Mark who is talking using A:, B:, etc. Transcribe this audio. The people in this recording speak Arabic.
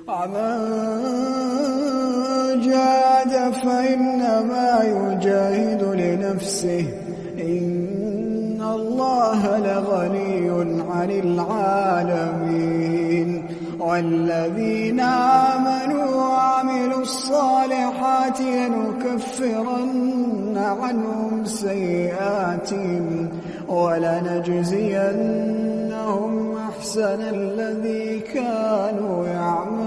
A: ومن جاهد فإنما يجاهد لنفسه إن الله لغني عن العالمين والذين آمنوا وعملوا الصالحات لنكفرن عنهم سيئاتهم ولنجزينهم أحسن الذي كانوا يعملون